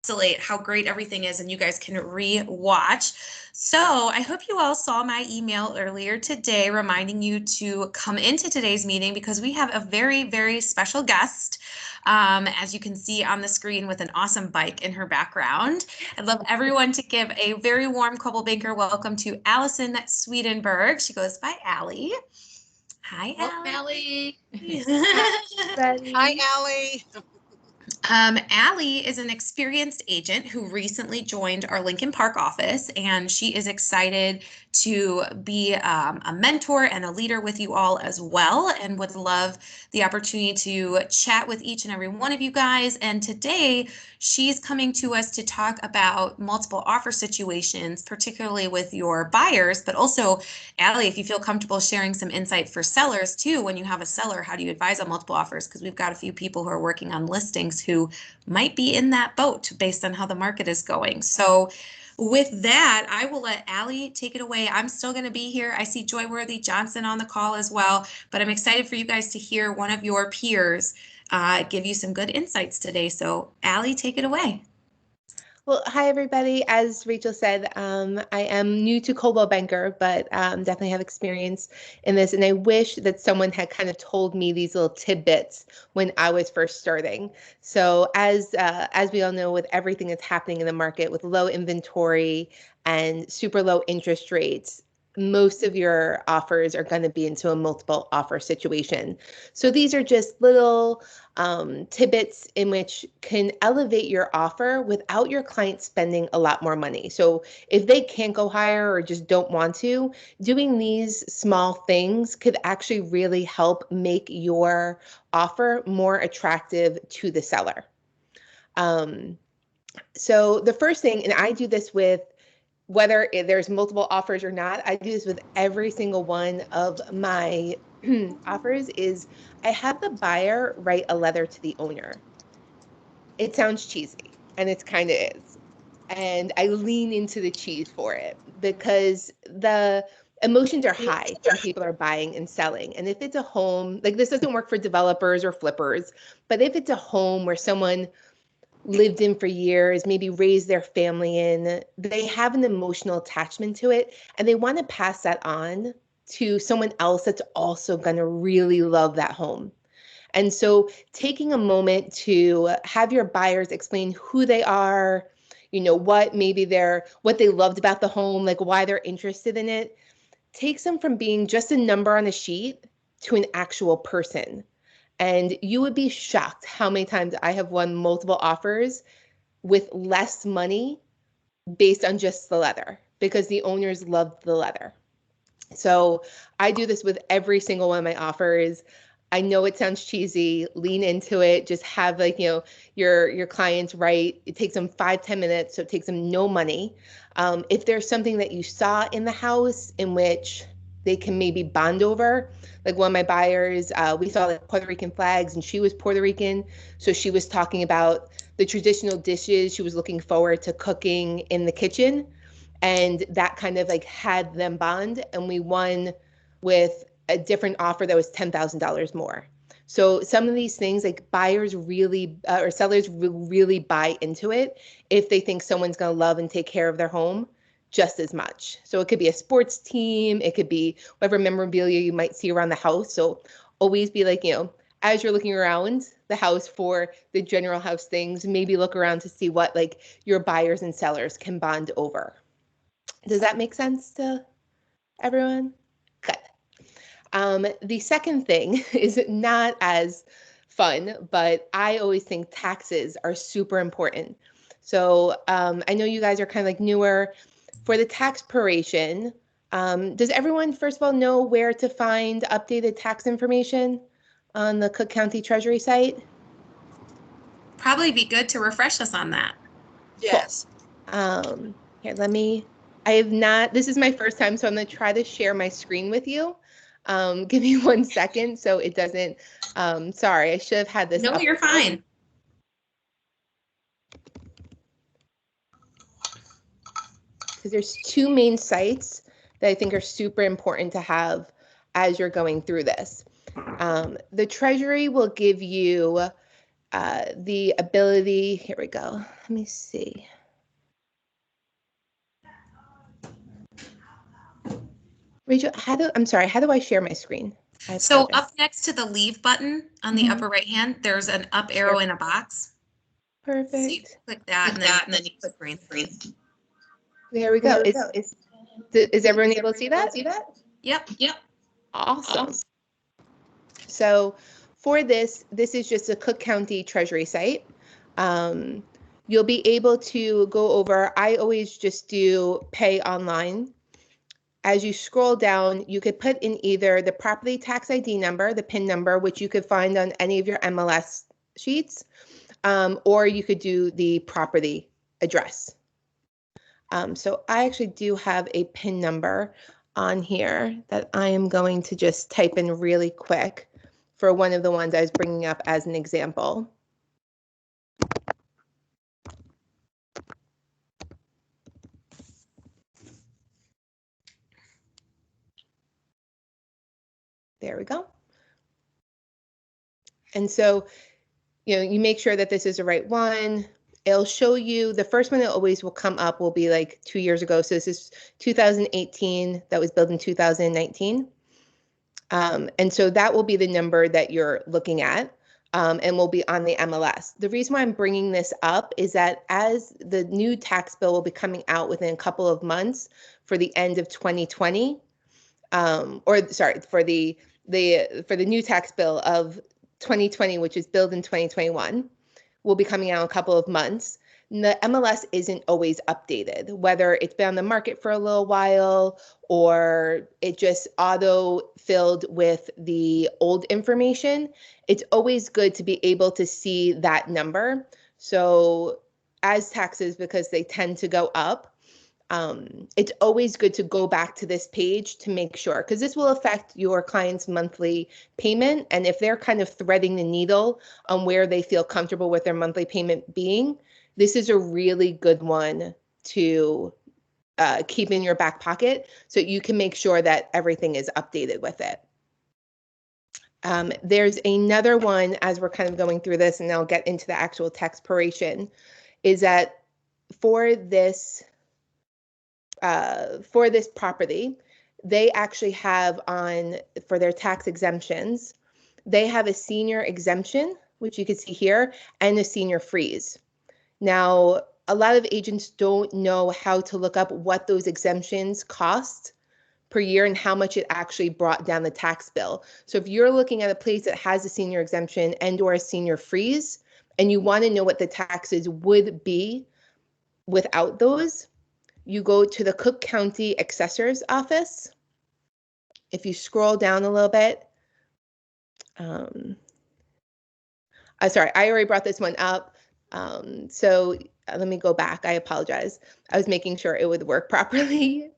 encapsulate how great everything is, and you guys can re-watch. So I hope you all saw my email earlier today reminding you to come into today's meeting because we have a very, very special guest, as you can see on the screen with an awesome bike in her background. I'd love everyone to give a very warm Coldwell Banker welcome to Allison Swedenberg. She goes by Allie. Hi, Allie. Hi, Allie. Allie is an experienced agent who recently joined our Lincoln Park office, and she is excited to be a mentor and a leader with you all as well, and would love the opportunity to chat with each and every one of you guys. And today, she's coming to us to talk about multiple offer situations, particularly with your buyers, but also, Allie, if you feel comfortable sharing some insight for sellers too, when you have a seller, how do you advise on multiple offers? Because we've got a few people who are working on listings who might be in that boat based on how the market is going. So with that, I will let Allie take it away. I'm still going to be here. I see Joyworthy Johnson on the call as well, but I'm excited for you guys to hear one of your peers give you some good insights today. So Allie, take it away. Well, hi, everybody. As Rachel said, I am new to Coldwell Banker, but definitely have experience in this. And I wish that someone had kind of told me these little tidbits when I was first starting. So as we all know, with everything that's happening in the market, with low inventory and super low interest rates, most of your offers are going to be into a multiple offer situation. So these are just little tidbits in which can elevate your offer without your client spending a lot more money. So if they can't go higher or just don't want to, doing these small things could actually really help make your offer more attractive to the seller. So the first thing, and I do this with whether there's multiple offers or not, I do this with every single one of my offers, is I have the buyer write a letter to the owner. It sounds cheesy, and it kind of is. And I lean into the cheese for it because the emotions are high when people are buying and selling. And if it's a home, like this doesn't work for developers or flippers, but if it's a home where someone lived in for years, maybe raised their family in, they have an emotional attachment to it, and they want to pass that on to someone else that's also going to really love that home. And so taking a moment to have your buyers explain who they are, what they loved about the home, like why they're interested in it, takes them from being just a number on a sheet to an actual person. And you would be shocked how many times I have won multiple offers with less money based on just the letter because the owners loved the letter. So I do this with every single one of my offers. I know it sounds cheesy, lean into it, just have your clients write. It takes them 5-10 minutes, so it takes them no money. If there's something that you saw in the house in which they can maybe bond over, like one of my buyers, we saw like Puerto Rican flags and she was Puerto Rican. So she was talking about the traditional dishes she was looking forward to cooking in the kitchen. And that kind of like had them bond, and we won with a different offer that was $10,000 more. So some of these things, like buyers really, or sellers really buy into it if they think someone's going to love and take care of their home just as much. So it could be a sports team, it could be whatever memorabilia you might see around the house. So always be like, as you're looking around the house for the general house things, maybe look around to see what like your buyers and sellers can bond over. Does that make sense to everyone? Good. The second thing is not as fun, but I always think taxes are super important. So I know you guys are kind of like newer. For the tax proration, does everyone, first of all, know where to find updated tax information on the Cook County Treasury site? Probably be good to refresh us on that. Yes. Cool. Here, this is my first time, so I'm going to try to share my screen with you. Give me 1 second so it doesn't, sorry, I should have had this. No, you're fine. Because there's two main sites that I think are super important to have as you're going through this. The Treasury will give you the ability, here we go. Let me see. Rachel, I'm sorry, how do I share my screen? So up next to the leave button on the upper right hand, there's an up arrow in a box. Perfect. So you click that and then you click green. There we go. Is everyone able to see that? Yep. Awesome. So for this is just a Cook County Treasury site. You'll be able to go over, I always just do pay online. As you scroll down, you could put in either the property tax ID number, the PIN number, which you could find on any of your MLS sheets, or you could do the property address. So I actually do have a PIN number on here that I am going to just type in really quick for one of the ones I was bringing up as an example. There we go. And so, you make sure that this is the right one. It'll show you, the first one that always will come up will be like 2 years ago. So this is 2018, that was built in 2019. And so that will be the number that you're looking at, and will be on the MLS. The reason why I'm bringing this up is that as the new tax bill will be coming out within a couple of months for the end of 2020, or sorry, for the new tax bill of 2020, which is billed in 2021, will be coming out in a couple of months. And the MLS isn't always updated, whether it's been on the market for a little while or it just auto-filled with the old information. It's always good to be able to see that number. So as taxes, because they tend to go up, it's always good to go back to this page to make sure, because this will affect your client's monthly payment. And if they're kind of threading the needle on where they feel comfortable with their monthly payment being, this is a really good one to keep in your back pocket so you can make sure that everything is updated with it. There's another one as we're kind of going through this, and I'll get into the actual taxpiration, is that for this property, they actually have for their tax exemptions, they have a senior exemption, which you can see here, and a senior freeze. Now, a lot of agents don't know how to look up what those exemptions cost per year and how much it actually brought down the tax bill. So if you're looking at a place that has a senior exemption and or a senior freeze, and you want to know what the taxes would be without those, you go to the Cook County Assessor's Office. If you scroll down a little bit, sorry, I already brought this one up. So let me go back. I apologize. I was making sure it would work properly.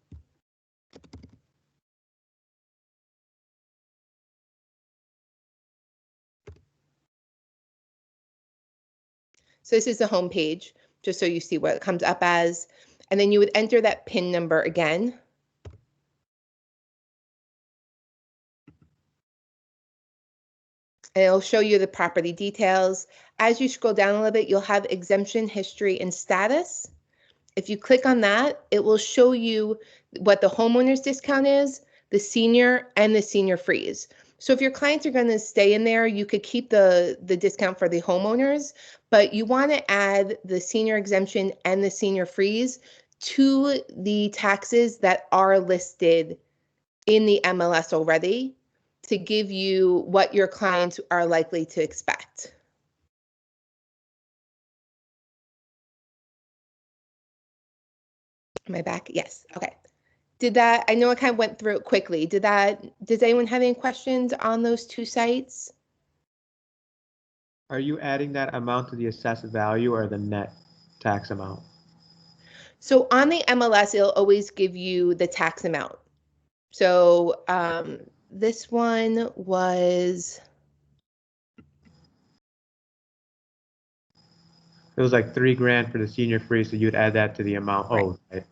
So this is the home page, just so you see what it comes up as. And then you would enter that PIN number again. And it'll show you the property details. As you scroll down a little bit, you'll have exemption history and status. If you click on that, it will show you what the homeowner's discount is, the senior, and the senior freeze. So if your clients are going to stay in there, you could keep the discount for the homeowners, but you want to add the senior exemption and the senior freeze to the taxes that are listed in the MLS already to give you what your clients are likely to expect. Am I back? Yes. Okay. I know I kind of went through it quickly. Does anyone have any questions on those two sites? Are you adding that amount to the assessed value or the net tax amount? So on the MLS, it'll always give you the tax amount. So this one was, It was like $3,000 for the senior free, so you'd add that to the amount. Right. Oh, right.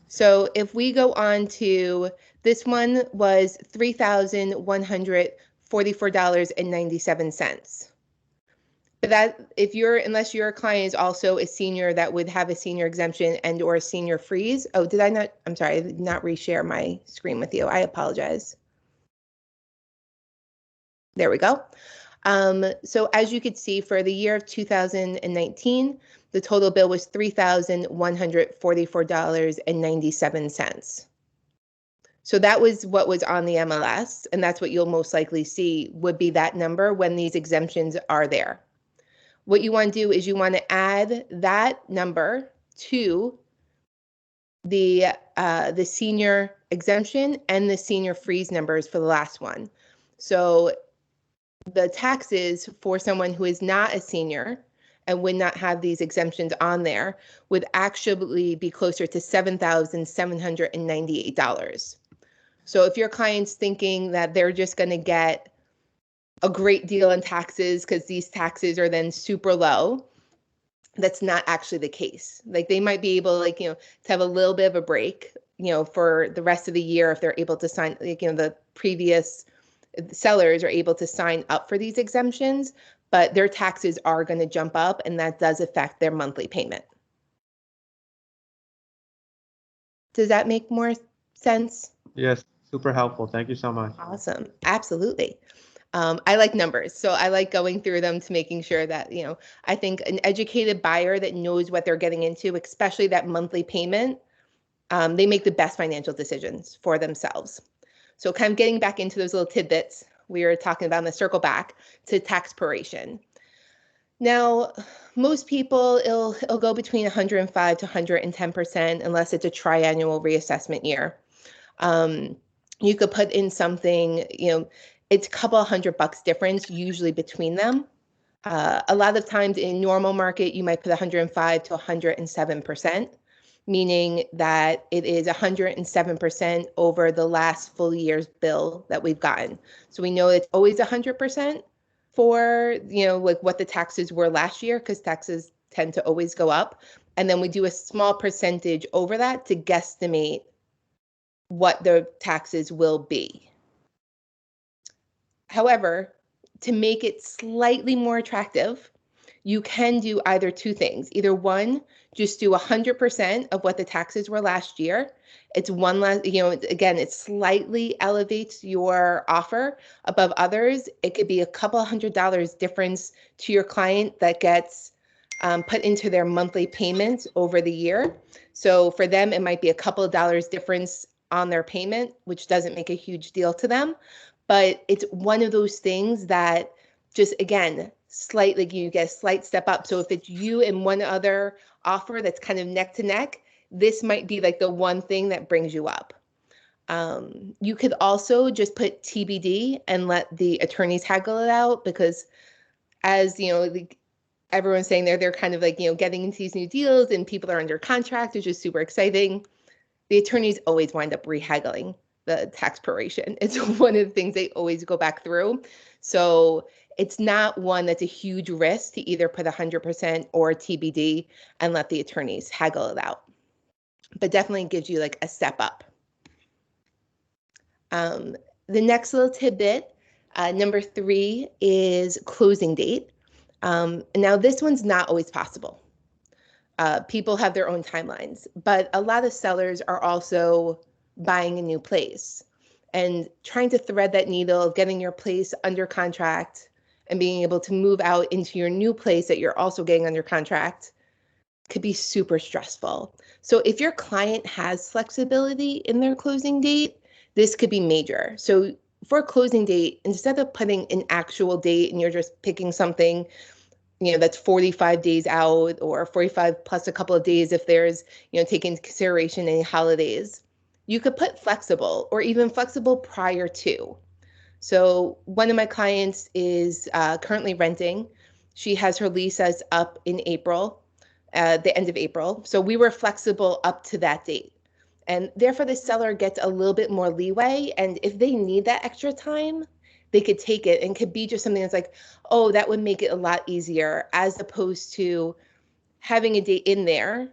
So if we go on to, this one was $3,144.97. But that unless your client is also a senior that would have a senior exemption and or a senior freeze. Oh, I'm sorry, I did not reshare my screen with you. I apologize. There we go. So as you could see, for the year of 2019, the total bill was $3,144.97. So that was what was on the MLS, and that's what you'll most likely see would be that number when these exemptions are there. What you want to do is you want to add that number to the senior exemption and the senior freeze numbers for the last one. So the taxes for someone who is not a senior and would not have these exemptions on there would actually be closer to $7,798. So if your client's thinking that they're just going to get a great deal in taxes because these taxes are then super low, that's not actually the case. Like they might be able, to have a little bit of a break, for the rest of the year if they're able to sign, the previous sellers are able to sign up for these exemptions, but their taxes are going to jump up, and that does affect their monthly payment. Does that make more sense? Yes, super helpful. Thank you so much. Awesome. Absolutely. I like numbers, so I like going through them to making sure that, I think an educated buyer that knows what they're getting into, especially that monthly payment, they make the best financial decisions for themselves. So kind of getting back into those little tidbits we were talking about in the circle back to tax proration. Now, most people, it'll go between 105 to 110% unless it's a triannual reassessment year. You could put in something, it's a couple $100 difference usually between them. A lot of times in normal market, you might put 105 to 107%, meaning that it is 107% over the last full year's bill that we've gotten. So we know it's always 100% for, like what the taxes were last year, because taxes tend to always go up. And then we do a small percentage over that to guesstimate what the taxes will be. However, to make it slightly more attractive, you can do either two things. Either one, just do 100% of what the taxes were last year. It's one less, again, it slightly elevates your offer above others. It could be a couple $100 difference to your client that gets put into their monthly payments over the year. So for them, it might be a couple of dollars difference on their payment, which doesn't make a huge deal to them. But it's one of those things that just, again, slightly, you get a slight step up. So if it's you and one other offer that's kind of neck to neck, this might be like the one thing that brings you up. You could also just put TBD and let the attorneys haggle it out, because as everyone's saying they're kind of getting into these new deals and people are under contract, which is super exciting. The attorneys always wind up rehaggling the tax proration. It's one of the things they always go back through. So it's not one that's a huge risk to either put 100% or TBD and let the attorneys haggle it out. But definitely gives you a step up. The next little tidbit, number 3, is closing date. Now this one's not always possible. People have their own timelines, but a lot of sellers are also buying a new place and trying to thread that needle of getting your place under contract and being able to move out into your new place that you're also getting under contract could be super stressful. So if your client has flexibility in their closing date, this could be major. So for a closing date, instead of putting an actual date and you're just picking something that's 45 days out, or 45 plus a couple of days if there's, taking into consideration any holidays, you could put flexible or even flexible prior to. So one of my clients is currently renting. She has her lease as up in April, the end of April. So we were flexible up to that date. And therefore the seller gets a little bit more leeway. And if they need that extra time, they could take it, and could be just something that's oh, that would make it a lot easier, as opposed to having a date in there.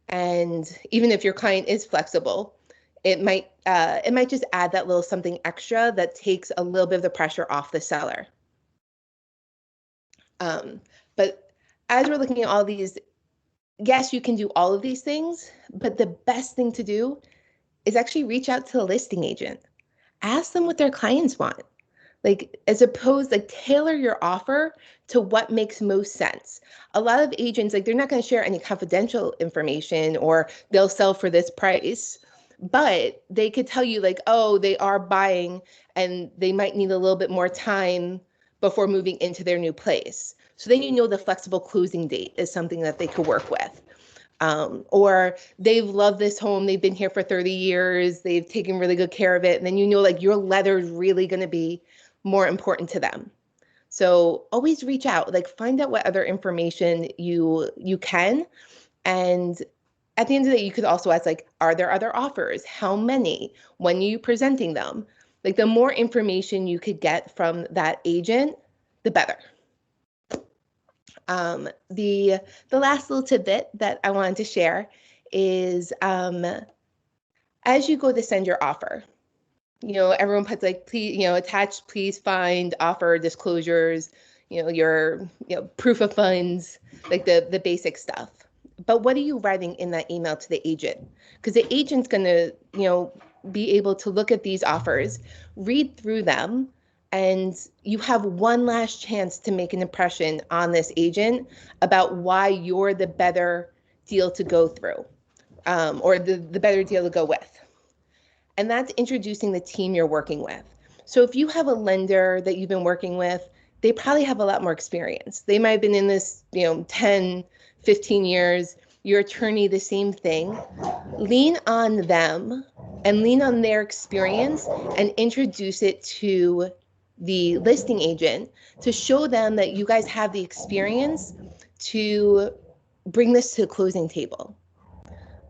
And even if your client is flexible, it might just add that little something extra that takes a little bit of the pressure off the seller. But as we're looking at all these, yes, you can do all of these things, but the best thing to do is actually reach out to the listing agent. Ask them what their clients want. Like, as opposed, like, tailor your offer to what makes most sense. A lot of agents, like, they're not going to share any confidential information, or they'll sell for this price, but they could tell you, like, oh, they are buying and they might need a little bit more time before moving into their new place. So then you know the flexible closing date is something that they could work with. Or they've loved this home, they've been here for 30 years, they've taken really good care of it, and then you know, like, your letter is really going to be more important to them. So always reach out, like, find out what other information you can. And at the end of the day, you could also ask, like, are there other offers? How many? When are you presenting them? Like, the more information you could get from that agent, the better. The last little tidbit that I wanted to share is, as you go to send your offer, you know, everyone puts, like, please, you know, attached, please find offer disclosures, you know, your, you know, proof of funds, like the basic stuff. But what are you writing in that email to the agent? Because the agent's going to, you know, be able to look at these offers, read through them, and you have one last chance to make an impression on this agent about why you're the better deal to go through, or the better deal to go with. And that's introducing the team you're working with. So if you have a lender that you've been working with, they probably have a lot more experience. They might have been in this, you know, 10, 15 years. Your attorney, the same thing. Lean on them and lean on their experience and introduce it to the listing agent to show them that you guys have the experience to bring this to the closing table.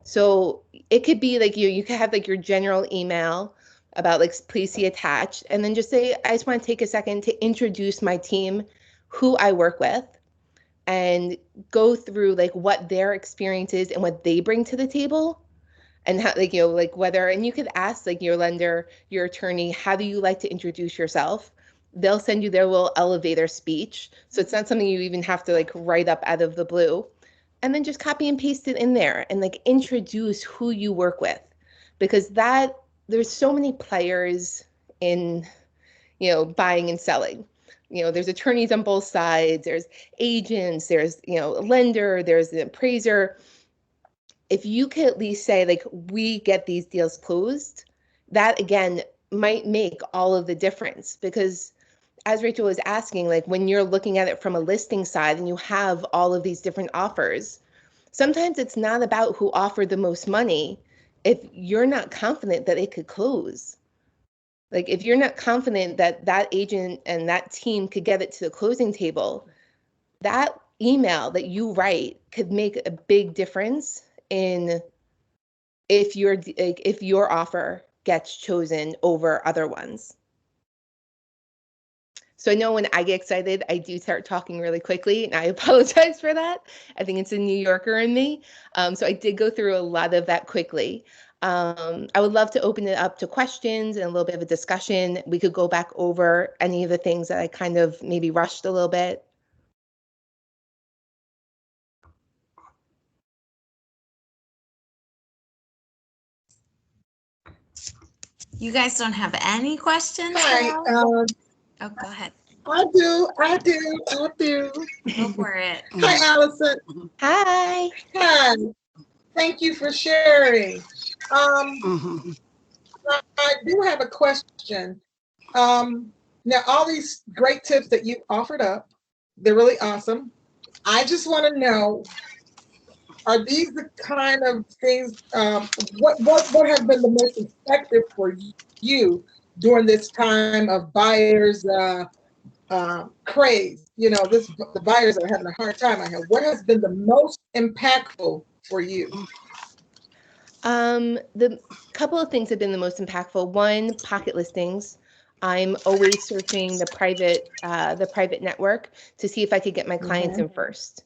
So it could be like you could have, like, your general email about, like, please see attached, and then just say, I just want to take a second to introduce my team, who I work with, and go through, like, what their experience is and what they bring to the table, and how, like, you know, like, whether, and you could ask, like, your lender, your attorney, how do you like to introduce yourself? They'll send you their little elevator speech. So it's not something you even have to, like, write up out of the blue. And then just copy and paste it in there and, like, introduce who you work with, because that, there's so many players in, you know, buying and selling. You know, there's attorneys on both sides, there's agents, there's, you know, a lender, there's the appraiser. If you could at least say, like, we get these deals closed, that again might make all of the difference. Because as Rachel was asking, like, when you're looking at it from a listing side and you have all of these different offers, sometimes it's not about who offered the most money if you're not confident that it could close. Like, if you're not confident that that agent and that team could get it to the closing table, that email that you write could make a big difference in if your offer gets chosen over other ones. So I know when I get excited, I do start talking really quickly, and I apologize for that. I think it's a New Yorker in me. So I did go through a lot of that quickly. I would love to open it up to questions and a little bit of a discussion. We could go back over any of the things that I kind of maybe rushed a little bit. You guys don't have any questions? Hi, Oh, go ahead. I do. Go for it. Hi, Allison. Hi. Hi. Thank you for sharing. I do have a question. Now, all these great tips that you offered up, they're really awesome. I just want to know, are these the kind of things, what has been the most effective for you during this time of buyers craze? You know, the buyers are having a hard time out here. What has been the most impactful for you? The couple of things have been the most impactful. One, pocket listings. I'm always searching the private network to see if I could get my clients in first.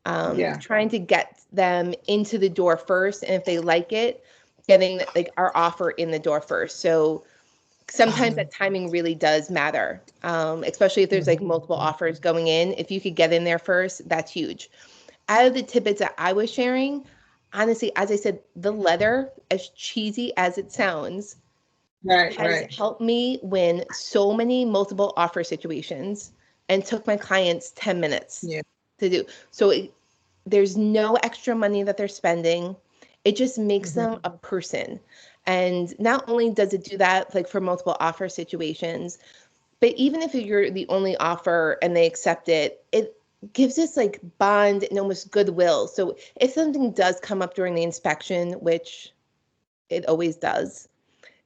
Trying to get them into the door first, and if they like it, getting, like, our offer in the door first. So sometimes that timing really does matter, especially if there's like multiple offers going in. If you could get in there first, that's huge. Out of the tidbits that I was sharing, honestly, as I said, the letter, as cheesy as it sounds, has helped me win so many multiple offer situations and took my clients 10 minutes to do. So there's no extra money that they're spending. It just makes them a person. And not only does it do that like for multiple offer situations, but even if you're the only offer and they accept it, it gives us like bond and almost goodwill. So if something does come up during the inspection, which it always does,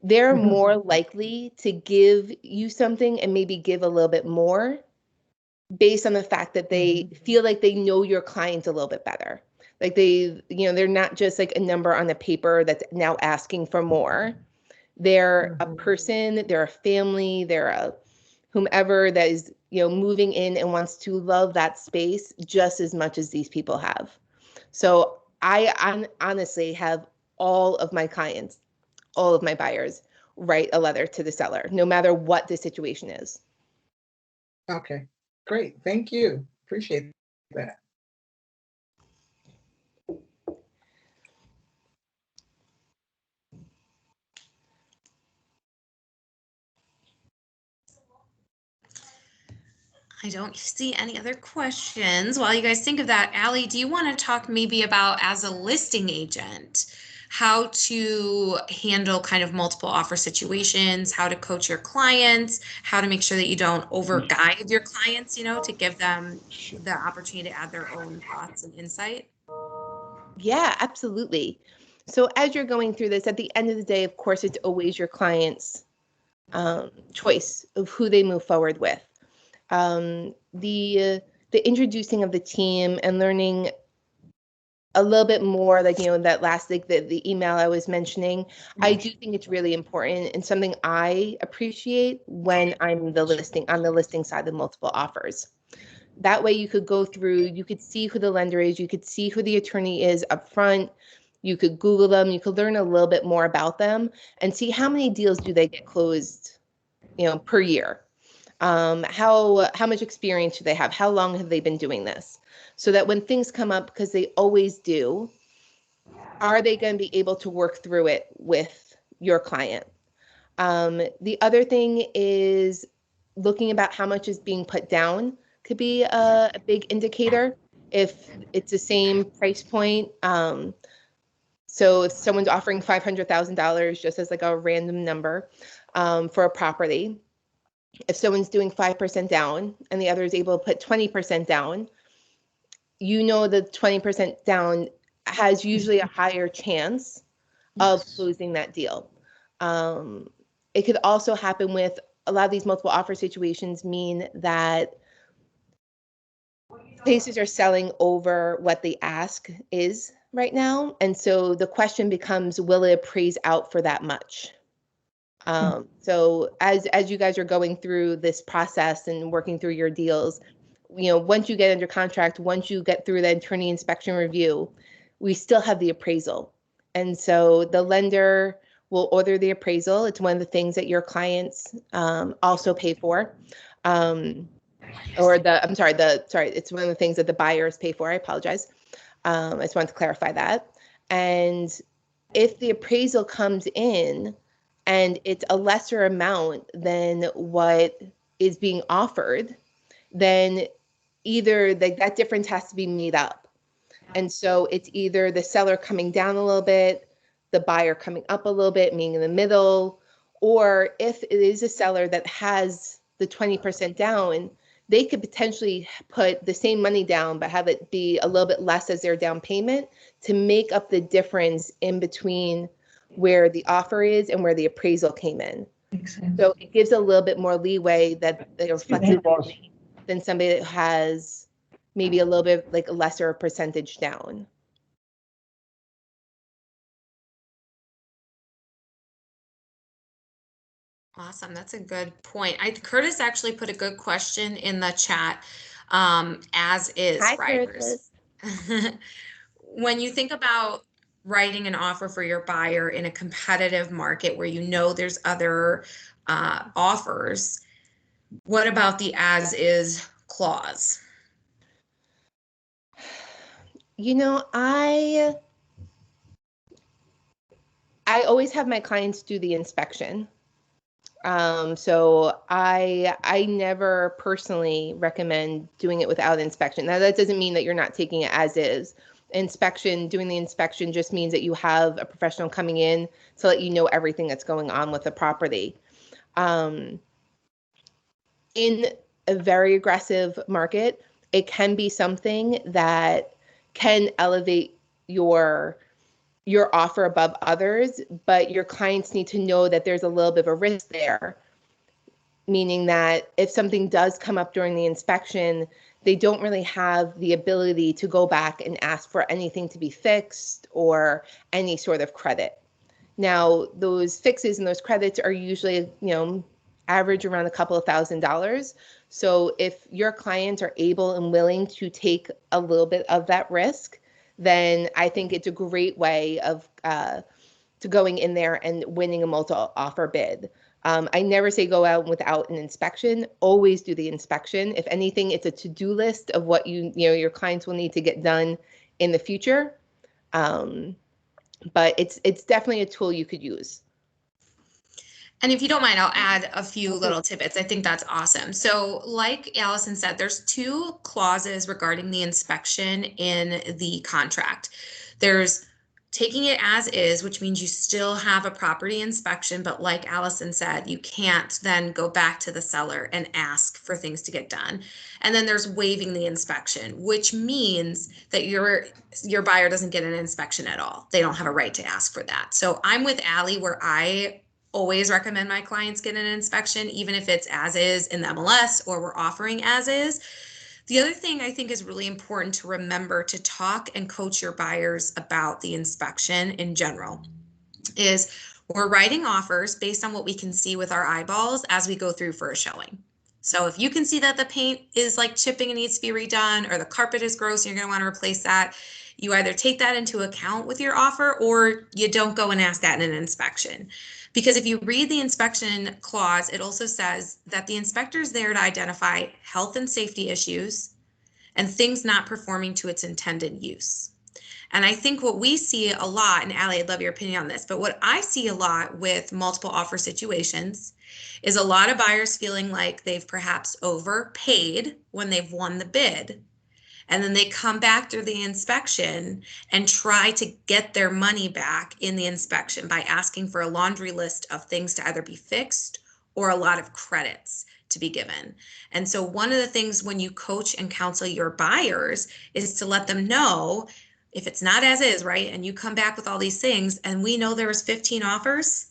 they're more likely to give you something and maybe give a little bit more based on the fact that they feel like they know your clients a little bit better. Like they, they're not just like a number on a paper that's now asking for more. They're a person, they're a family, they're a whomever that is, moving in and wants to love that space just as much as these people have. So I honestly have all of my clients, all of my buyers write a letter to the seller, no matter what the situation is. Okay, great. Thank you. Appreciate that. I don't see any other questions. While you guys think of that, Allie, do you want to talk maybe about, as a listing agent, how to handle kind of multiple offer situations, how to coach your clients, how to make sure that you don't over guide your clients, to give them the opportunity to add their own thoughts and insight? Yeah, absolutely. So as you're going through this, at the end of the day, of course, it's always your client's choice of who they move forward with. The introducing of the team and learning a little bit more, like, that last, like the email I was mentioning, I do think it's really important and something I appreciate when I'm on the listing side of multiple offers. That way you could go through, you could see who the lender is, you could see who the attorney is up front, you could Google them, you could learn a little bit more about them and see how many deals do they get closed, per year. How much experience do they have? How long have they been doing this? So that when things come up, because they always do, are they going to be able to work through it with your client? The other thing is looking about how much is being put down could be a big indicator if it's the same price point. So if someone's offering $500,000 just as like a random number for a property, if someone's doing 5% down and the other is able to put 20% down, the 20% down has usually a higher chance of closing that deal. It could also happen with a lot of these multiple offer situations mean that places are selling over what the ask is right now. And so the question becomes, will it appraise out for that much? So as you guys are going through this process and working through your deals, once you get under contract, once you get through the attorney inspection review, we still have the appraisal. And so the lender will order the appraisal. It's one of the things that your clients also pay for. It's one of the things that the buyers pay for. I apologize. I just wanted to clarify that. And if the appraisal comes in and it's a lesser amount than what is being offered, then either that difference has to be made up. And so it's either the seller coming down a little bit, the buyer coming up a little bit, meaning in the middle, or if it is a seller that has the 20% down, they could potentially put the same money down, but have it be a little bit less as their down payment to make up the difference in between where the offer is and where the appraisal came in. So it gives a little bit more leeway that they're flexibility than somebody that has maybe a little bit like a lesser percentage down. Awesome. That's a good point. Curtis actually put a good question in the chat, as is Hi, writers. When you think about writing an offer for your buyer in a competitive market where there's other offers, what about the as is clause? You know, I always have my clients do the inspection. So I never personally recommend doing it without inspection. Now, that doesn't mean that you're not taking it as is. Doing the inspection just means that you have a professional coming in to let you know everything that's going on with the property. In a very aggressive market, it can be something that can elevate your offer above others, but your clients need to know that there's a little bit of a risk there, meaning that if something does come up during the inspection, they don't really have the ability to go back and ask for anything to be fixed or any sort of credit. Now, those fixes and those credits are usually, average around a couple of $1,000s. So if your clients are able and willing to take a little bit of that risk, then I think it's a great way of to going in there and winning a multi-offer bid. I never say go out without an inspection. Always do the inspection. If anything, it's a to-do list of what your clients will need to get done in the future. But it's definitely a tool you could use. And if you don't mind, I'll add a few little tidbits. I think that's awesome. So like Allison said, there's 2 clauses regarding the inspection in the contract. There's taking it as is, which means you still have a property inspection, but like Allison said, you can't then go back to the seller and ask for things to get done. And then there's waiving the inspection, which means that your buyer doesn't get an inspection at all. They don't have a right to ask for that. So I'm with Allie, where I always recommend my clients get an inspection, even if it's as is in the MLS or we're offering as is. The other thing I think is really important to remember to talk and coach your buyers about the inspection in general is we're writing offers based on what we can see with our eyeballs as we go through for a showing. So if you can see that the paint is like chipping and needs to be redone, or the carpet is gross and you're going to want to replace that, you either take that into account with your offer or you don't go and ask that in an inspection. Because if you read the inspection clause, it also says that the inspector is there to identify health and safety issues and things not performing to its intended use. And I think what we see a lot, and Allie, I'd love your opinion on this, but what I see a lot with multiple offer situations is a lot of buyers feeling like they've perhaps overpaid when they've won the bid. And then they come back through the inspection and try to get their money back in the inspection by asking for a laundry list of things to either be fixed or a lot of credits to be given. And so one of the things when you coach and counsel your buyers is to let them know if it's not as is, right? And you come back with all these things and we know there was 15 offers,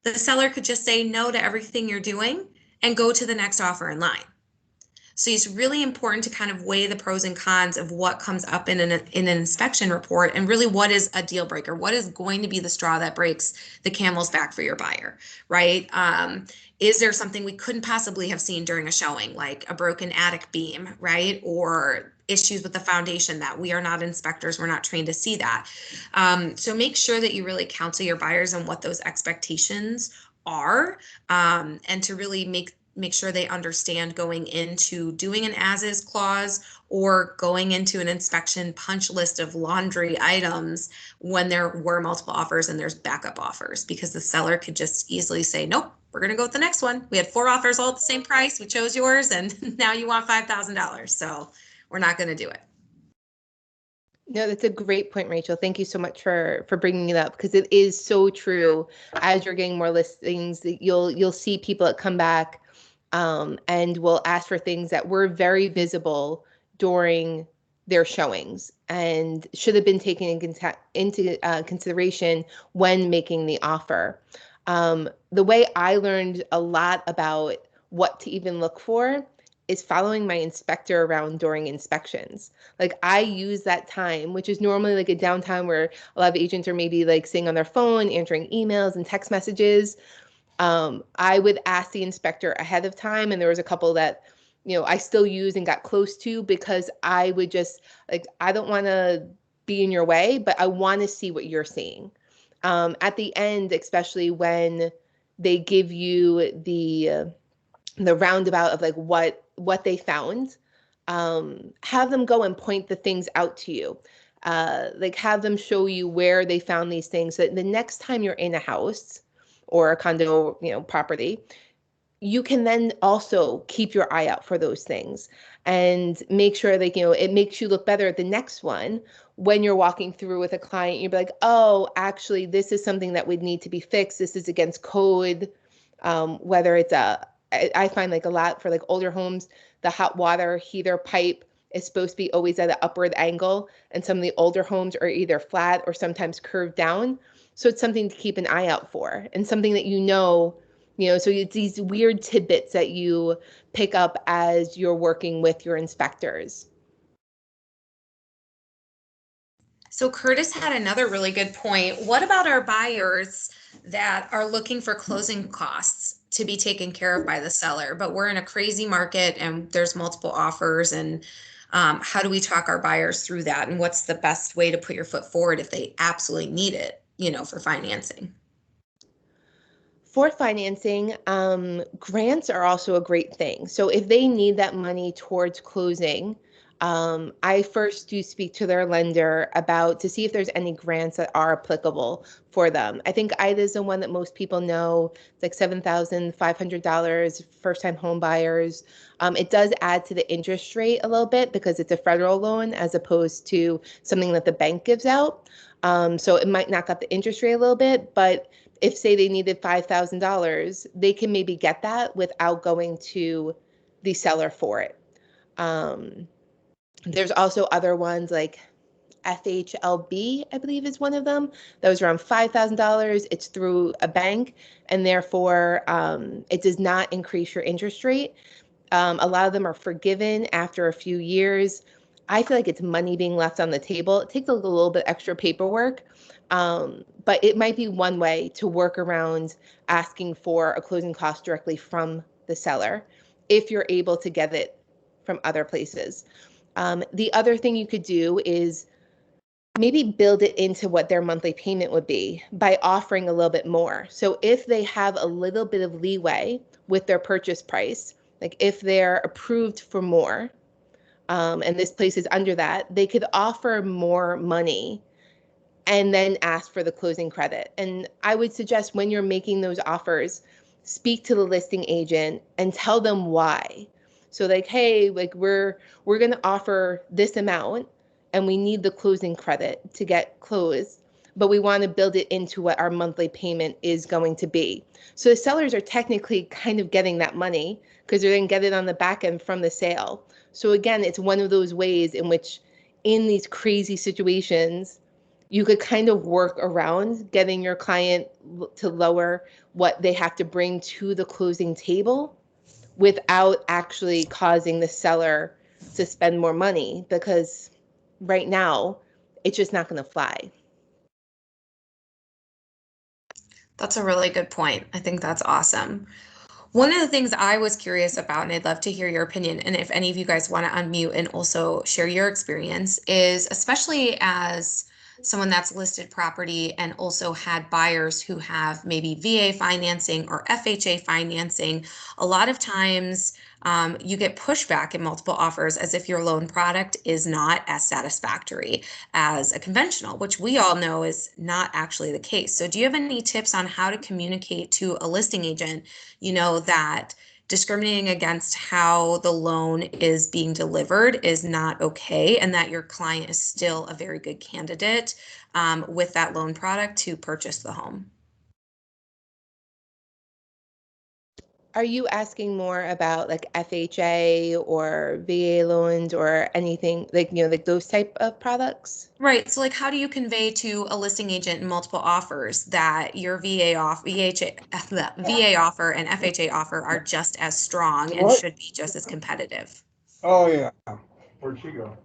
the seller could just say no to everything you're doing and go to the next offer in line. So it's really important to kind of weigh the pros and cons of what comes up in an inspection report and really what is a deal breaker, what is going to be the straw that breaks the camel's back for your buyer, right? Is there something we couldn't possibly have seen during a showing, like a broken attic beam, right? Or issues with the foundation that we are not inspectors, we're not trained to see that. So make sure that you really counsel your buyers on what those expectations are, and to really make sure they understand going into doing an as-is clause or going into an inspection punch list of laundry items when there were multiple offers and there's backup offers, because the seller could just easily say, nope, we're going to go with the next one. We had 4 offers all at the same price. We chose yours and now you want $5,000. So we're not going to do it. No, that's a great point, Rachel. Thank you so much for bringing it up, because it is so true. As you're getting more listings, you'll see people that come back and will ask for things that were very visible during their showings and should have been taken into consideration when making the offer. The way I learned a lot about what to even look for is following my inspector around during inspections. Like, I use that time, which is normally like a downtime where a lot of agents are maybe like sitting on their phone, answering emails and text messages. I would ask the inspector ahead of time, and there was a couple that, I still use and got close to, because I would just like, I don't want to be in your way, but I want to see what you're seeing. At the end, especially when They give you the roundabout of like what they found. Have them go and point the things out to you. Like have them show you where they found these things, so that the next time you're in a house or a condo, property, you can then also keep your eye out for those things and make sure that, it makes you look better at the next one. When you're walking through with a client, you'll be like, oh, actually, this is something that would need to be fixed. This is against code. Whether it's I find like a lot for like older homes, the hot water heater pipe is supposed to be always at an upward angle. And some of the older homes are either flat or sometimes curved down. So it's something to keep an eye out for, and something that so it's these weird tidbits that you pick up as you're working with your inspectors. So Curtis had another really good point. What about our buyers that are looking for closing costs to be taken care of by the seller, but we're in a crazy market and there's multiple offers, and how do we talk our buyers through that? And what's the best way to put your foot forward if they absolutely need it, for financing? For financing, grants are also a great thing. So if they need that money towards closing, I first do speak to their lender to see if there's any grants that are applicable for them. I think IDA is the one that most people know. It's like $7,500, first-time home buyers. It does add to the interest rate a little bit because it's a federal loan as opposed to something that the bank gives out. So it might knock up the interest rate a little bit, but if say they needed $5,000, they can maybe get that without going to the seller for it. There's also other ones like FHLB, I believe is one of them. That was around $5,000. It's through a bank, and therefore it does not increase your interest rate. A lot of them are forgiven after a few years. I feel like it's money being left on the table. It takes a little bit extra paperwork, but it might be one way to work around asking for a closing cost directly from the seller if you're able to get it from other places. The other thing you could do is maybe build it into what their monthly payment would be by offering a little bit more. So if they have a little bit of leeway with their purchase price, like if they're approved for more, and this place is under that, they could offer more money and then ask for the closing credit. And I would suggest when you're making those offers, speak to the listing agent and tell them why. So like, hey, like we're going to offer this amount and we need the closing credit to get closed, but we want to build it into what our monthly payment is going to be. So the sellers are technically kind of getting that money because they're going to get it on the back end from the sale. So again, it's one of those ways in which in these crazy situations, you could kind of work around getting your client to lower what they have to bring to the closing table without actually causing the seller to spend more money, because right now it's just not going to fly. That's a really good point. I think that's awesome. One of the things I was curious about, and I'd love to hear your opinion, and if any of you guys want to unmute and also share your experience, is especially as someone that's listed property and also had buyers who have maybe VA financing or FHA financing, a lot of times you get pushback in multiple offers as if your loan product is not as satisfactory as a conventional, which we all know is not actually the case. So do you have any tips on how to communicate to a listing agent, that discriminating against how the loan is being delivered is not okay, and that your client is still a very good candidate with that loan product to purchase the home? Are you asking more about like FHA or VA loans or anything like, like those type of products? Right. So like, how do you convey to a listing agent in multiple offers that your VA offer and FHA offer are just as strong and should be just as competitive? Oh yeah. Where'd she go?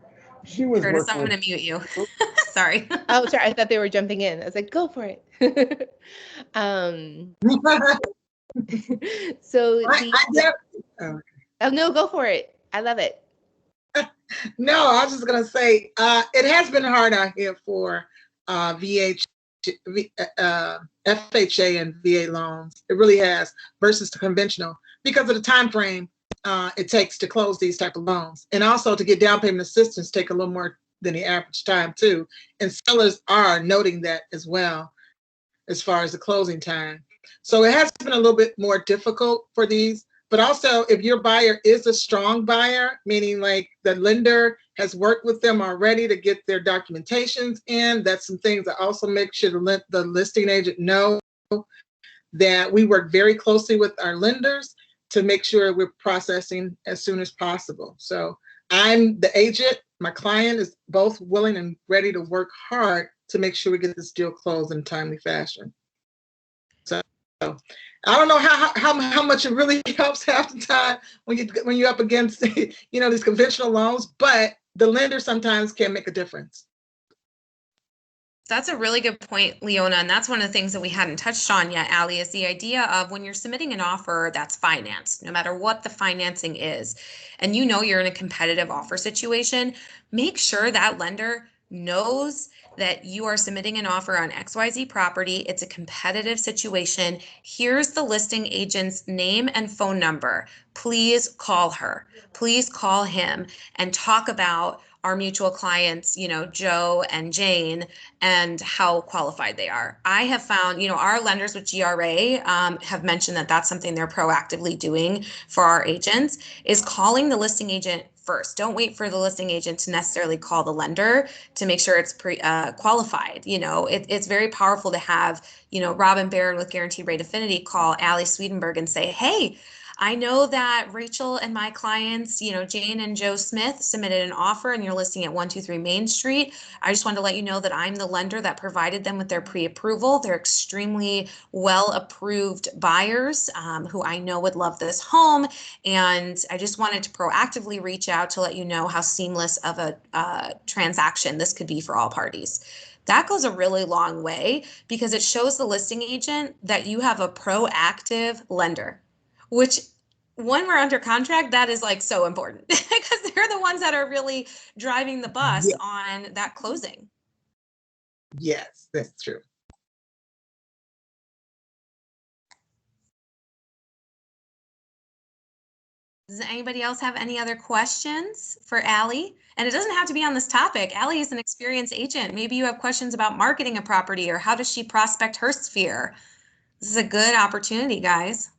She was Curtis, I'm working going to mute you. Sorry. Oh, sorry. I thought they were jumping in. I was like, go for it. So oh no, go for it. I love it. No, I was just gonna say it has been hard out here for VHA FHA and VA loans. It really has, versus the conventional, because of the time frame it takes to close these type of loans, and also to get down payment assistance take a little more than the average time too. And sellers are noting that as well, as far as the closing time. So it has been a little bit more difficult for these. But also, if your buyer is a strong buyer, meaning like the lender has worked with them already to get their documentations in, that's some things that also make sure the listing agent know that we work very closely with our lenders to make sure we're processing as soon as possible. So I'm the agent, my client is both willing and ready to work hard to make sure we get this deal closed in a timely fashion. So I don't know how much it really helps half the time when you're up against these conventional loans, but the lender sometimes can make a difference. That's a really good point, Leona, and that's one of the things that we hadn't touched on yet, Allie, is the idea of when you're submitting an offer that's financed, no matter what the financing is, and you know you're in a competitive offer situation, make sure that lender knows that you are submitting an offer on XYZ property. It's a competitive situation. Here's the listing agent's name and phone number. Please call her. Please call him and talk about our mutual clients, Joe and Jane, and how qualified they are. I have found, our lenders with GRA have mentioned that that's something they're proactively doing for our agents, is calling the listing agent first. Don't wait for the listing agent to necessarily call the lender to make sure it's qualified. It's very powerful to have, Robin Barron with Guaranteed Rate Affinity call Allie Swedenberg and say, hey, I know that Rachel and my clients, Jane and Joe Smith, submitted an offer and you're listing at 123 Main Street. I just wanted to let you know that I'm the lender that provided them with their pre-approval. They're extremely well-approved buyers who I know would love this home. And I just wanted to proactively reach out to let you know how seamless of a transaction this could be for all parties. That goes a really long way because it shows the listing agent that you have a proactive lender, which when we're under contract, that is like so important because they're the ones that are really driving the bus on that closing. Yes, that's true. Does anybody else have any other questions for Allie? And it doesn't have to be on this topic. Allie is an experienced agent. Maybe you have questions about marketing a property or how does she prospect her sphere? This is a good opportunity, guys.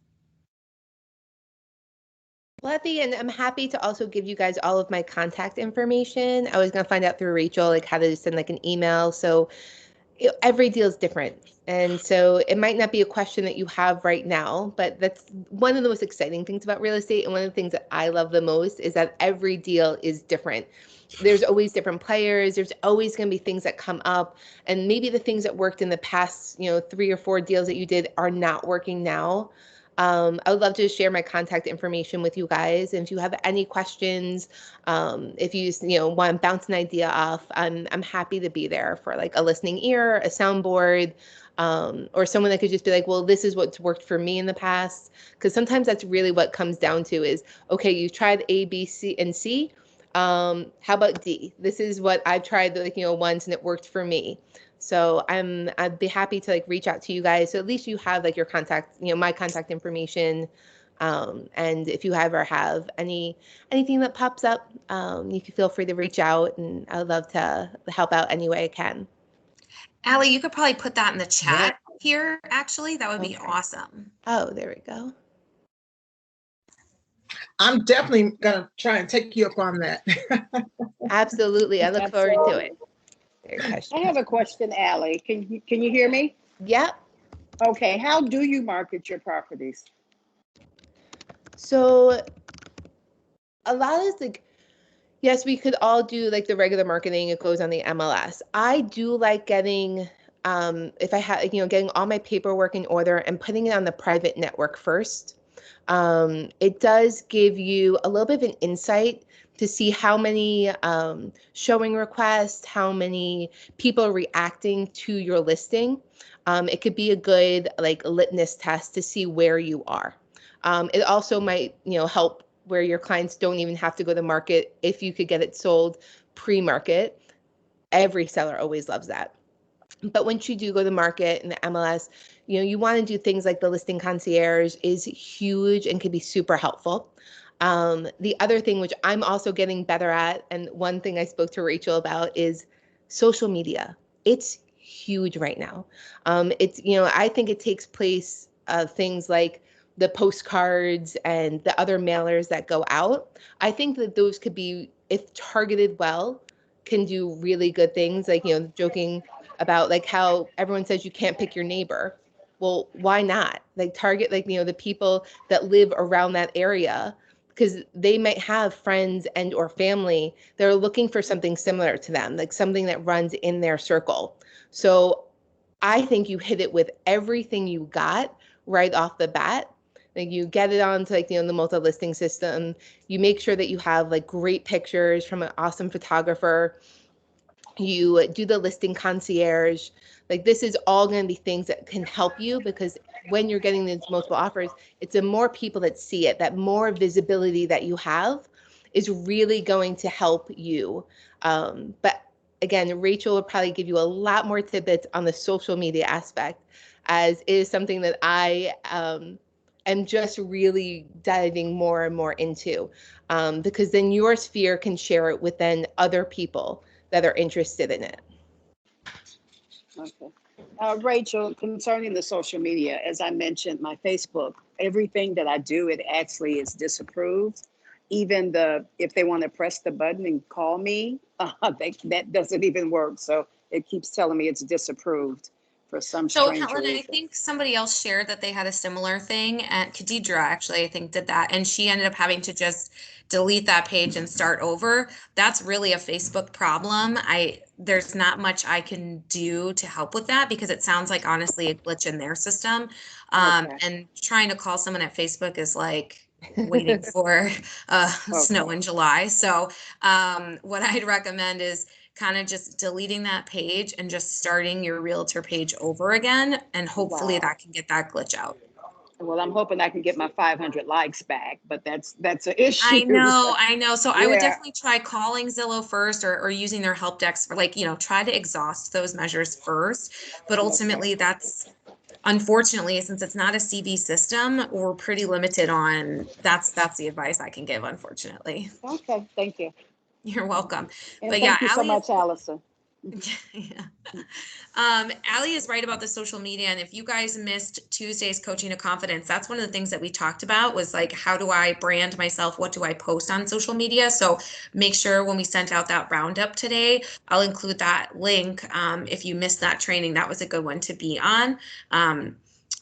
Well, at the end, I'm happy to also give you guys all of my contact information. I was going to find out through Rachel, like how to send like an email. So every deal is different. And so it might not be a question that you have right now, but that's one of the most exciting things about real estate. And one of the things that I love the most is that every deal is different. There's always different players. There's always going to be things that come up. And maybe the things that worked in the past, 3 or 4 deals that you did are not working now. I would love to share my contact information with you guys. And if you have any questions, if you want to bounce an idea off, I'm happy to be there for like a listening ear, a soundboard, or someone that could just be like, well, this is what's worked for me in the past. Because sometimes that's really what comes down to is, okay, you tried A, B, C, and C. How about D? This is what I've tried once and it worked for me. So I'd be happy to reach out to you guys. So at least you have your contact, my contact information. And if you ever have anything that pops up, you can feel free to reach out, and I would love to help out any way I can. Allie, you could probably put that in the chat here, actually. That would be awesome. Oh, there we go. I'm definitely going to try and take you up on that. Absolutely. I look forward to it. I have a question, Allie. Can you hear me? Yep. Okay. How do you market your properties? So a lot is yes, we could all do the regular marketing. It goes on the MLS. I do like getting, if I have, getting all my paperwork in order and putting it on the private network first. It does give you a little bit of an insight to see how many showing requests, how many people are reacting to your listing. It could be a good litmus test to see where you are. It also might help where your clients don't even have to go to market if you could get it sold pre-market. Every seller always loves that. But once you do go to market in the MLS, you want to do things like the listing concierge is huge and can be super helpful. The other thing, which I'm also getting better at, and one thing I spoke to Rachel about, is social media. It's huge right now. I think it takes place things like the postcards and the other mailers that go out. I think that those could be, if targeted well, can do really good things. Like, joking about like how everyone says you can't pick your neighbor. Well, why not? Like target the people that live around that area, because they might have friends and or family that are looking for something similar to them, like something that runs in their circle. So I think you hit it with everything you got right off the bat. Like you get it onto the multi-listing system. You make sure that you have like great pictures from an awesome photographer. You do the listing concierge. Like this is all going to be things that can help you, because when you're getting these multiple offers, it's the more people that see it, that more visibility that you have is really going to help you. But again, Rachel will probably give you a lot more tidbits on the social media aspect, as it is something that I am just really diving more and more into, because then your sphere can share it with then other people that are interested in it. Okay. Rachel, concerning the social media, as I mentioned, my Facebook, everything that I do, it actually is disapproved. Even if they want to press the button and call me, that doesn't even work. So it keeps telling me it's disapproved for some strange Helen, reason. I think somebody else shared that they had a similar thing, and Khadidra actually, I think, did that, and she ended up having to just delete that page and start over. That's really a Facebook problem. There's not much I can do to help with that, because it sounds like honestly a glitch in their system. Okay. And trying to call someone at Facebook is like waiting for snow in July. So what I'd recommend is kind of just deleting that page and just starting your realtor page over again. And hopefully that can get that glitch out. Well, I'm hoping I can get my 500 likes back, but that's an issue. I know. So I would definitely try calling Zillow first, or using their help desk for try to exhaust those measures first. But ultimately that's, unfortunately, since it's not a CV system, we're pretty limited on, that's the advice I can give, unfortunately. Okay, thank you. You're welcome. And but thank you so much, Allison. Yeah. Allie is right about the social media. And if you guys missed Tuesday's Coaching to Confidence, that's one of the things that we talked about, was like, how do I brand myself? What do I post on social media? So make sure when we sent out that roundup today, I'll include that link. If you missed that training, that was a good one to be on.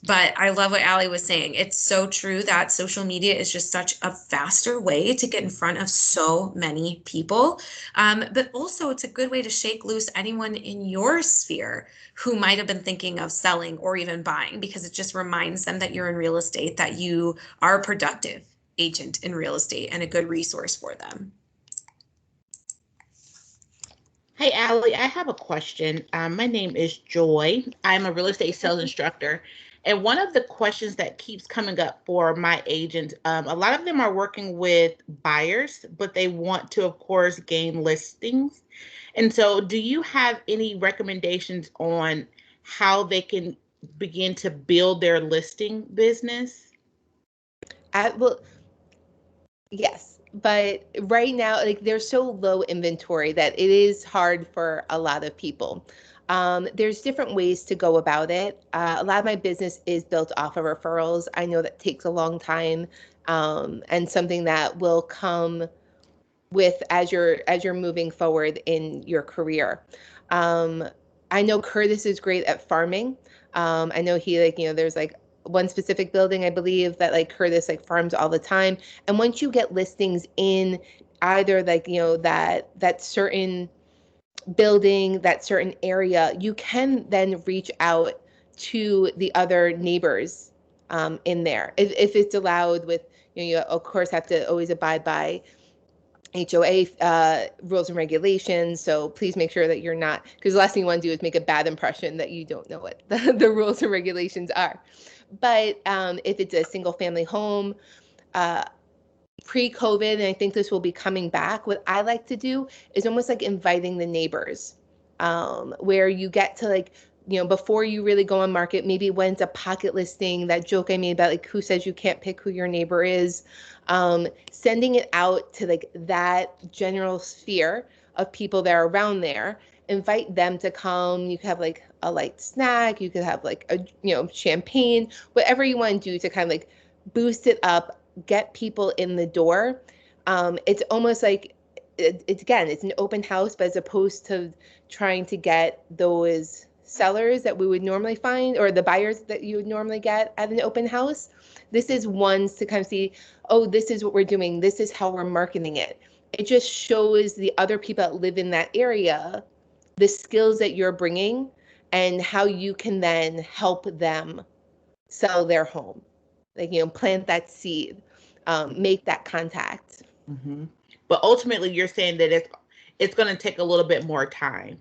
But I love what Allie was saying. It's so true that social media is just such a faster way to get in front of so many people. But also it's a good way to shake loose anyone in your sphere who might have been thinking of selling or even buying, because it just reminds them that you're in real estate, that you are a productive agent in real estate and a good resource for them. Hey, Allie, I have a question. My name is Joy. I'm a real estate sales instructor. And one of the questions that keeps coming up for my agents, a lot of them are working with buyers, but they want to, of course, gain listings. And so do you have any recommendations on how they can begin to build their listing business? Well, yes. But right now, there's so low inventory that it is hard for a lot of people. There's different ways to go about it. A lot of my business is built off of referrals. I know that takes a long time, and something that will come with as you're moving forward in your career. I know Curtis is great at farming. I know he there's one specific building, I believe, that Curtis farms all the time. And once you get listings in either that certain building, that certain area, you can then reach out to the other neighbors in there. If it's allowed with, you of course have to always abide by HOA rules and regulations. So please make sure that you're not, because the last thing you want to do is make a bad impression that you don't know what the rules and regulations are. But if it's a single family home, pre-COVID, and I think this will be coming back, what I like to do is almost inviting the neighbors, where you get to before you really go on market, maybe when it's a pocket listing, that joke I made about like who says you can't pick who your neighbor is, sending it out to like that general sphere of people that are around there, invite them to come. You could have like a light snack, you could have like a champagne, whatever you want to do to kind of like boost it up, get people in the door. It's almost like it's an open house, but as opposed to trying to get those sellers that we would normally find, or the buyers that you would normally get at an open house, this is ones to kind of see, oh, this is what we're doing, this is how we're marketing it. It just shows the other people that live in that area the skills that you're bringing and how you can then help them sell their home. Like, plant that seed, make that contact. Mm-hmm. But ultimately, you're saying that it's going to take a little bit more time.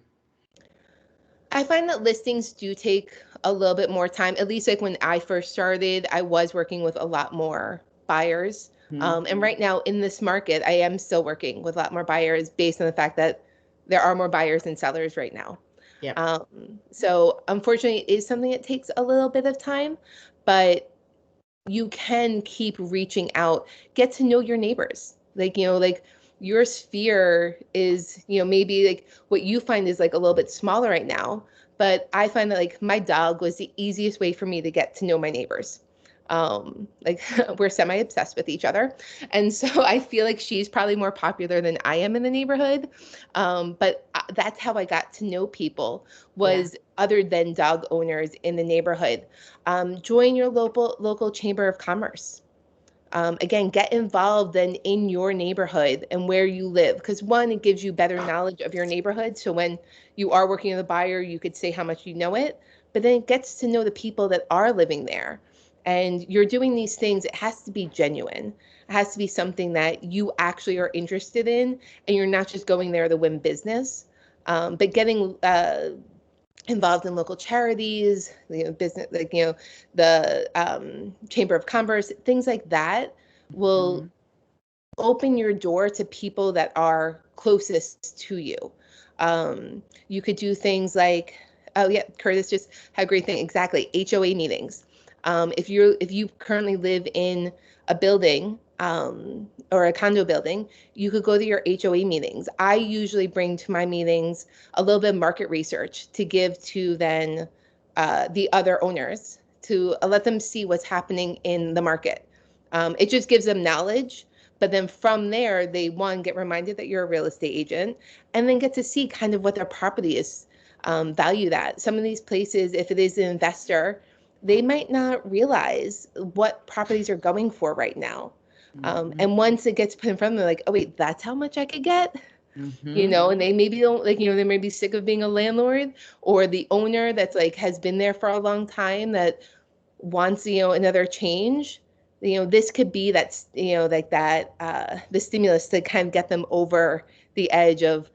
I find that listings do take a little bit more time. At least like when I first started, I was working with a lot more buyers. Mm-hmm. And right now in this market, I am still working with a lot more buyers based on the fact that there are more buyers than sellers right now. Yeah. So unfortunately, it is something that takes a little bit of time, but you can keep reaching out, get to know your neighbors. Like, like your sphere is, maybe like what you find is like a little bit smaller right now, but I find that like my dog was the easiest way for me to get to know my neighbors. Like we're semi-obsessed with each other. And so I feel like she's probably more popular than I am in the neighborhood. But that's how I got to know people, was other than dog owners in the neighborhood. Join your local chamber of commerce. Again, get involved then in your neighborhood and where you live. Because one, it gives you better knowledge of your neighborhood. So when you are working with a buyer, you could say how much you know it, but then it gets to know the people that are living there. And you're doing these things, it has to be genuine. It has to be something that you actually are interested in, and you're not just going there to win business, but getting involved in local charities, business, like, the Chamber of Commerce, things like that will open your door to people that are closest to you. You could do things like, oh yeah, Curtis just had a great thing, exactly, HOA meetings. If you currently live in a building or a condo building, you could go to your HOA meetings. I usually bring to my meetings a little bit of market research to give to then the other owners to let them see what's happening in the market. It just gives them knowledge, but then from there, they get reminded that you're a real estate agent, and then get to see kind of what their property is valued at. Some of these places, if it is an investor, they might not realize what properties are going for right now. And once it gets put in front of them, they're like, oh wait, that's how much I could get? And they maybe don't, like, they may be sick of being a landlord, or the owner that's like has been there for a long time that wants, another change. This could be that, like that, the stimulus to kind of get them over the edge of,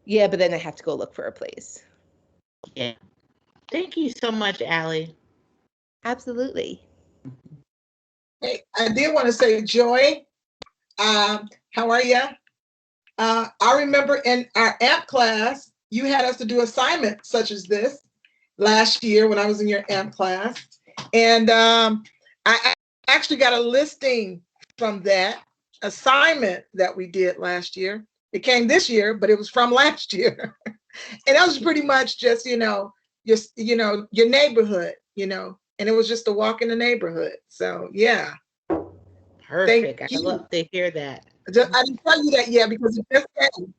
yeah, but then I have to go look for a place. Yeah. Thank you so much, Allie. Absolutely. Hey, I did want to say, Joy, how are you? I remember in our AMP class, you had us to do assignments such as this last year when I was in your AMP class. And I actually got a listing from that assignment that we did last year. It came this year, but it was from last year. And that was pretty much just, your neighborhood, and it was just a walk in the neighborhood. So, yeah. Perfect. I love to hear that. I didn't tell you that yet because it just came.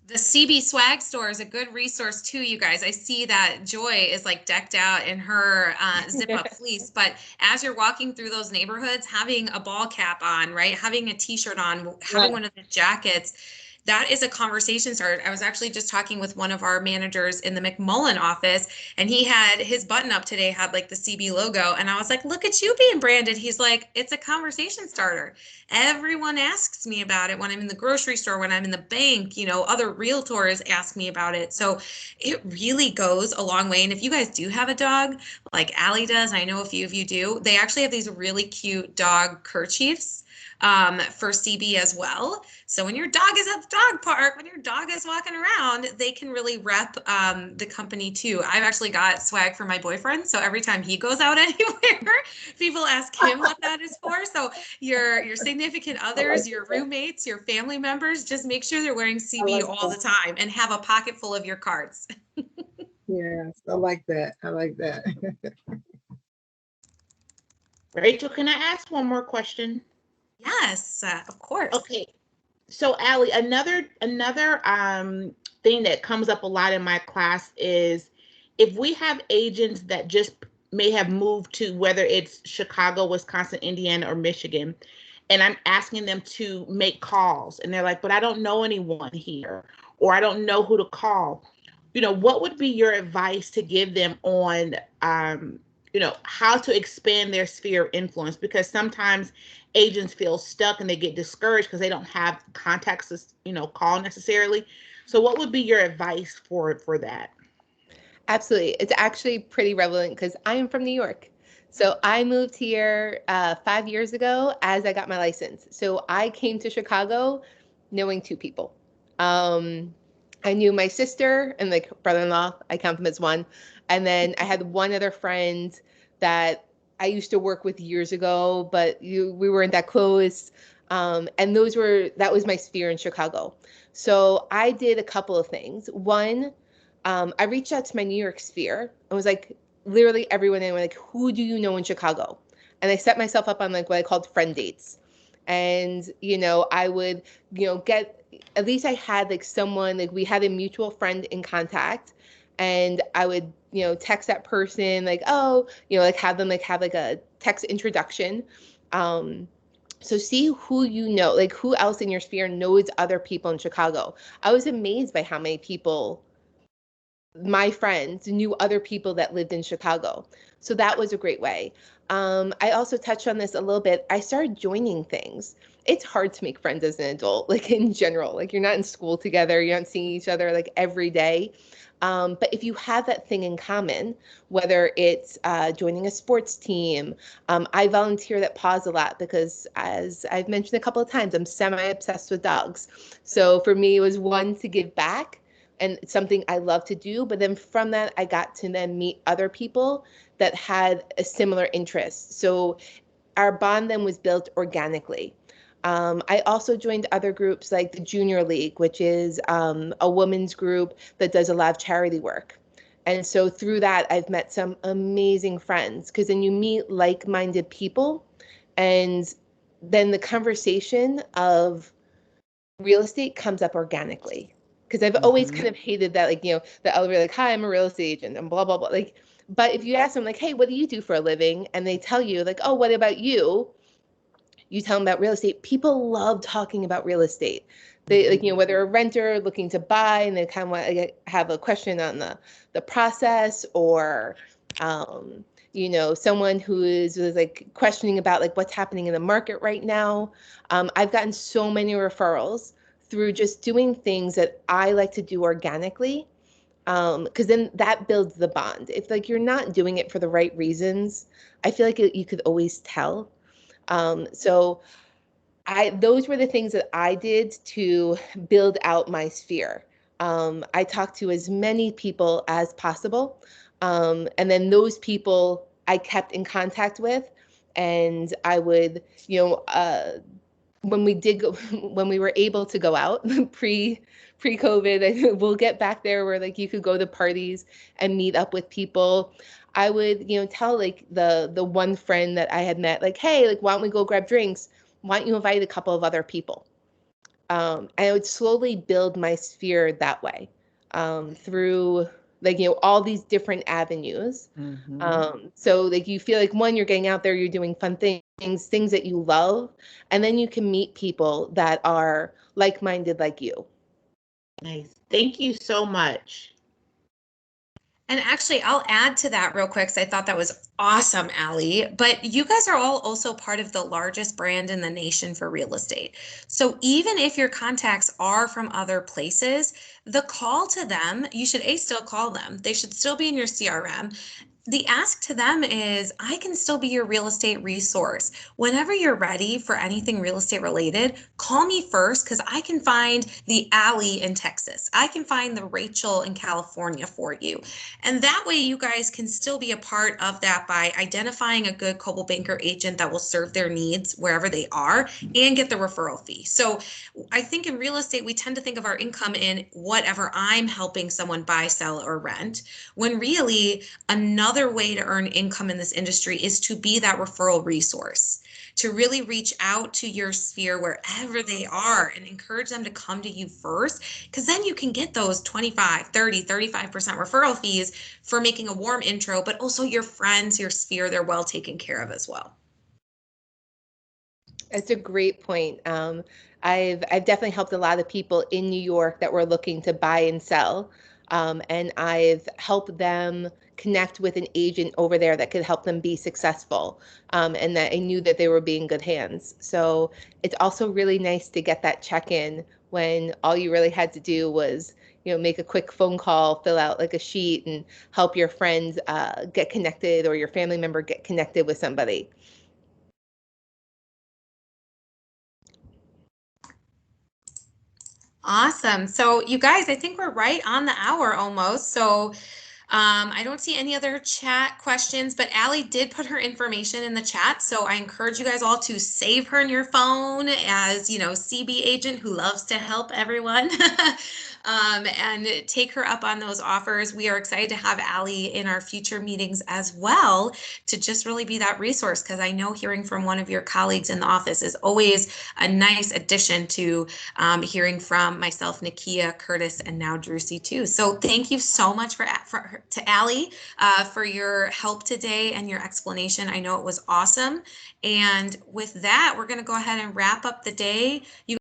The CB swag store is a good resource too, you guys. I see that Joy is like decked out in her zip up fleece, but as you're walking through those neighborhoods, having a ball cap on, right? Having a t-shirt on, having one of the jackets, that is a conversation starter. I was actually just talking with one of our managers in the McMullen office, and he had his button up today, had like the CB logo. And I was like, look at you being branded. He's like, it's a conversation starter. Everyone asks me about it when I'm in the grocery store, when I'm in the bank, other realtors ask me about it. So it really goes a long way. And if you guys do have a dog, like Allie does, I know a few of you do, they actually have these really cute dog kerchiefs for CB as well. So when your dog is at the dog park, when your dog is walking around, they can really rep the company too. I've actually got swag for my boyfriend. So every time he goes out anywhere, people ask him what that is for. So your significant others, your roommates, your family members, just make sure they're wearing CB all the time and have a pocket full of your cards. Yes, I like that. I like that. Rachel, can I ask one more question? Yes, of course. Okay. So Allie, another thing that comes up a lot in my class is if we have agents that just may have moved to whether it's Chicago, Wisconsin, Indiana, or Michigan, and I'm asking them to make calls and they're like, but I don't know anyone here, or I don't know who to call. What would be your advice to give them on how to expand their sphere of influence? Because sometimes agents feel stuck and they get discouraged because they don't have contacts to call necessarily. So what would be your advice for that? Absolutely. It's actually pretty relevant because I am from New York. So I moved here 5 years ago as I got my license. So I came to Chicago knowing 2 people. I knew my sister and like brother-in-law. I count them as one. And then I had one other friend that I used to work with years ago, but we weren't that close. And that was my sphere in Chicago. So I did a couple of things. One, I reached out to my New York sphere and was like, literally everyone in, like, who do you know in Chicago? And I set myself up on like what I called friend dates. And, I would, get, at least I had like someone, like we had a mutual friend in contact, and I would, text that person like, oh, like have them like have like a text introduction. So see who like who else in your sphere knows other people in Chicago. I was amazed by how many people, my friends, knew other people that lived in Chicago. So that was a great way. I also touched on this a little bit. I started joining things. It's hard to make friends as an adult, like in general, like you're not in school together, you're not seeing each other like every day. But if you have that thing in common, whether it's joining a sports team, I volunteer at Paws a lot because, as I've mentioned a couple of times, I'm semi-obsessed with dogs. So for me, it was one to give back, and it's something I love to do. But then from that, I got to then meet other people that had a similar interest. So our bond then was built organically. I also joined other groups like the Junior League, which is a women's group that does a lot of charity work. And so through that, I've met some amazing friends, because then you meet like-minded people, and then the conversation of real estate comes up organically. Because I've always kind of hated that, like, the elevator, like, hi, I'm a real estate agent and blah, blah, blah. Like, but if you ask them like, hey, what do you do for a living? And they tell you like, oh, what about you? You tell them about real estate. People love talking about real estate. They like, whether a renter looking to buy and they kind of want to have a question on the process, or, someone who is like questioning about like what's happening in the market right now. I've gotten so many referrals through just doing things that I like to do organically. Because then that builds the bond. If like you're not doing it for the right reasons, I feel like you could always tell. So those were the things that I did to build out my sphere. I talked to as many people as possible. And then those people I kept in contact with, and I would, when we were able to go out pre-COVID, we'll get back there where like you could go to parties and meet up with people. I would, tell like the one friend that I had met, like, hey, like, why don't we go grab drinks? Why don't you invite a couple of other people? I would slowly build my sphere that way, through like, all these different avenues. So like you feel like, one, you're getting out there, you're doing fun things that you love, and then you can meet people that are like-minded like you. Nice. Thank you so much. And actually, I'll add to that real quick, because I thought that was awesome, Allie. But you guys are all also part of the largest brand in the nation for real estate. So even if your contacts are from other places, the call to them, you should still call them. They should still be in your CRM. the ask to them is, I can still be your real estate resource. Whenever you're ready for anything real estate related, call me first, because I can find the Allie in Texas. I can find the Rachel in California for you. And that way you guys can still be a part of that by identifying a good Coldwell Banker agent that will serve their needs wherever they are and get the referral fee. So I think in real estate, we tend to think of our income in whatever I'm helping someone buy, sell, or rent, when really another way to earn income in this industry is to be that referral resource, to really reach out to your sphere wherever they are and encourage them to come to you first, because then you can get those 25, 30, 35% referral fees for making a warm intro, but also your friends, your sphere, they're well taken care of as well. It's a great point. I've definitely helped a lot of people in New York that were looking to buy and sell, and I've helped them connect with an agent over there that could help them be successful, and that I knew that they were being good hands. So it's also really nice to get that check-in when all you really had to do was, make a quick phone call, fill out like a sheet, and help your friends get connected, or your family member get connected with somebody. Awesome. So you guys, I think we're right on the hour almost. So I don't see any other chat questions, but Allie did put her information in the chat. So I encourage you guys all to save her in your phone as, CB agent who loves to help everyone. And take her up on those offers. We are excited to have Allie in our future meetings as well, to just really be that resource, because I know hearing from one of your colleagues in the office is always a nice addition to hearing from myself, Nakia, Curtis, and now Drucy too. So thank you so much to Allie for your help today and your explanation. I know it was awesome. And with that, we're going to go ahead and wrap up the day. You